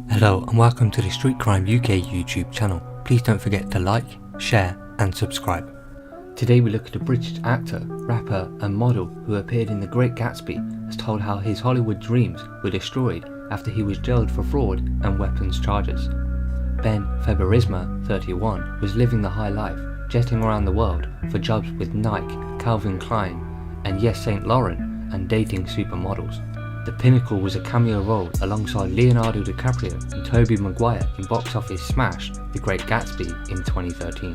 Hello and welcome to the Street Crime UK YouTube channel. Please don't forget to like, share and subscribe. Today we look at a British actor, rapper and model who appeared in The Great Gatsby has told how his Hollywood dreams were destroyed after he was jailed for fraud and weapons charges. Ben Fiberesima, 31, was living the high life, jetting around the world for jobs with Nike, Calvin Klein and yes St. Laurent and dating supermodels. The pinnacle was a cameo role alongside Leonardo DiCaprio and Tobey Maguire in box office smash The Great Gatsby in 2013.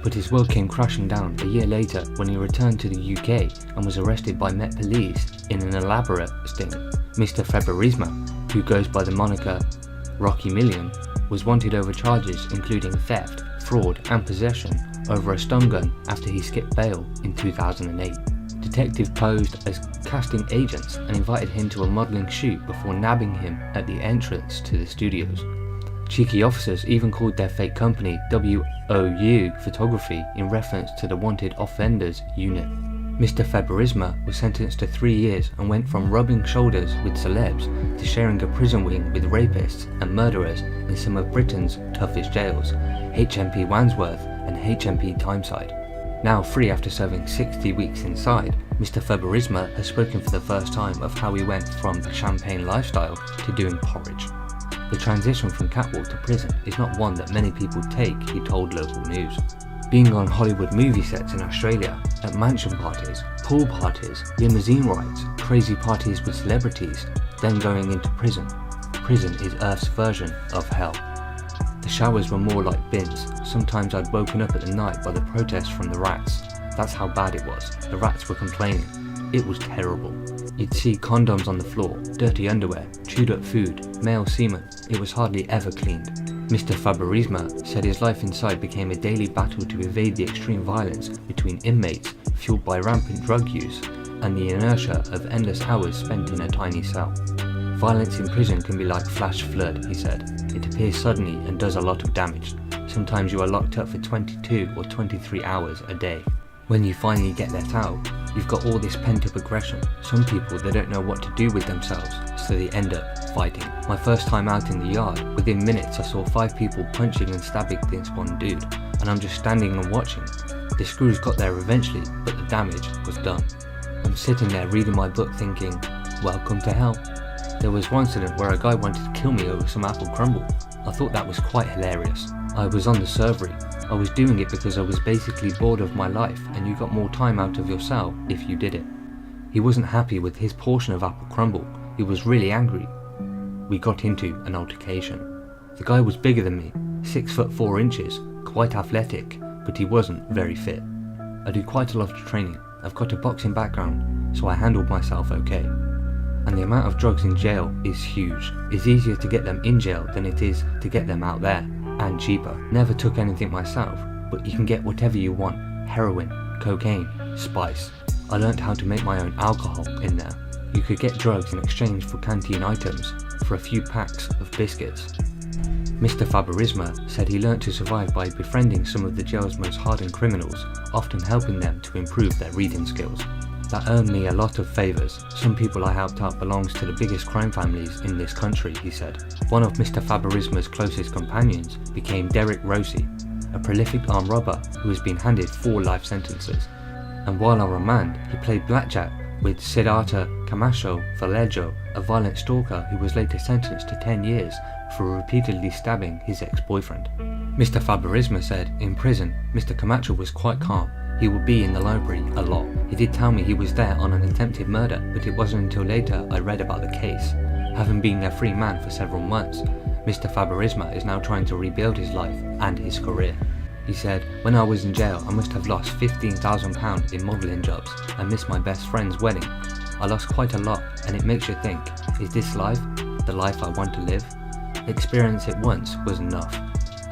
But his world came crashing down a year later when he returned to the UK and was arrested by Met Police in an elaborate sting. Mr. Fiberesima, who goes by the moniker Rocky Million, was wanted over charges including theft, fraud and possession over a stun gun after he skipped bail in 2008. Detectives posed as casting agents and invited him to a modelling shoot before nabbing him at the entrance to the studios. Cheeky officers even called their fake company WOU Photography in reference to the Wanted Offenders Unit. Mr. Fiberesima was sentenced to 3 years and went from rubbing shoulders with celebs to sharing a prison wing with rapists and murderers in some of Britain's toughest jails, HMP Wandsworth and HMP Tyneside. Now free after serving 60 weeks inside, Mr. Fiberesima has spoken for the first time of how he went from the champagne lifestyle to doing porridge. The transition from catwalk to prison is not one that many people take, he told local news. Being on Hollywood movie sets in Australia, at mansion parties, pool parties, limousine rides, crazy parties with celebrities, then going into prison. Prison is Earth's version of hell. The showers were more like bins. Sometimes I'd woken up at the night by the protests from the rats. That's how bad it was. The rats were complaining. It was terrible. You'd see condoms on the floor, dirty underwear, chewed up food, male semen. It was hardly ever cleaned. Mr. Fiberesima said his life inside became a daily battle to evade the extreme violence between inmates fueled by rampant drug use and the inertia of endless hours spent in a tiny cell. Violence in prison can be like flash flood, he said. It appears suddenly and does a lot of damage. Sometimes you are locked up for 22 or 23 hours a day. When you finally get let out, you've got all this pent-up aggression. Some people, they don't know what to do with themselves, so they end up fighting. My first time out in the yard, within minutes I saw 5 people punching and stabbing this one dude, and I'm just standing and watching. The screws got there eventually, but the damage was done. I'm sitting there reading my book thinking, welcome to hell. There was one incident where a guy wanted to kill me over some apple crumble. I thought that was quite hilarious. I was on the servery. I was doing it because I was basically bored of my life and you got more time out of your cell if you did it. He wasn't happy with his portion of apple crumble. He was really angry. We got into an altercation. The guy was bigger than me, 6 foot 4 inches, quite athletic, but he wasn't very fit. I do quite a lot of training. I've got a boxing background, so I handled myself okay. And the amount of drugs in jail is huge. It's easier to get them in jail than it is to get them out there, and cheaper. Never took anything myself, but you can get whatever you want. Heroin, cocaine, spice. I learnt how to make my own alcohol in there. You could get drugs in exchange for canteen items, for a few packs of biscuits. Mr. Fiberesima said he learnt to survive by befriending some of the jail's most hardened criminals, often helping them to improve their reading skills. That earned me a lot of favours. Some people I helped out belongs to the biggest crime families in this country, he said. One of Mr. Fiberesima's closest companions became Derek Rossi, a prolific armed robber who has been handed 4 life sentences. And while on remand, he played blackjack with Siddhartha Camacho Vallejo, a violent stalker who was later sentenced to 10 years for repeatedly stabbing his ex-boyfriend. Mr. Fiberesima said, in prison, Mr. Camacho was quite calm. He would be in the library a lot. He did tell me he was there on an attempted murder, but it wasn't until later I read about the case. Having been a free man for several months, Mr. Fiberesima is now trying to rebuild his life and his career. He said, when I was in jail I must have lost £15,000 in modelling jobs and missed my best friend's wedding. I lost quite a lot and it makes you think, is this life the life I want to live? Experience it once was enough.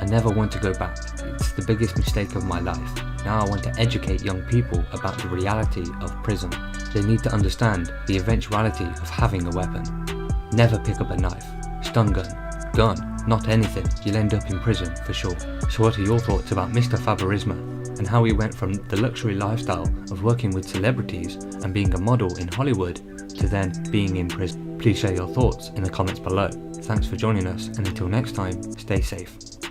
I never want to go back. It's the biggest mistake of my life. Now I want to educate young people about the reality of prison. They need to understand the eventuality of having a weapon. Never pick up a knife, stun gun, not anything. You'll end up in prison for sure. So what are your thoughts about Mr. Fiberesima and how he went from the luxury lifestyle of working with celebrities and being a model in Hollywood to then being in prison? Please share your thoughts in the comments below. Thanks for joining us, and until next time, stay safe.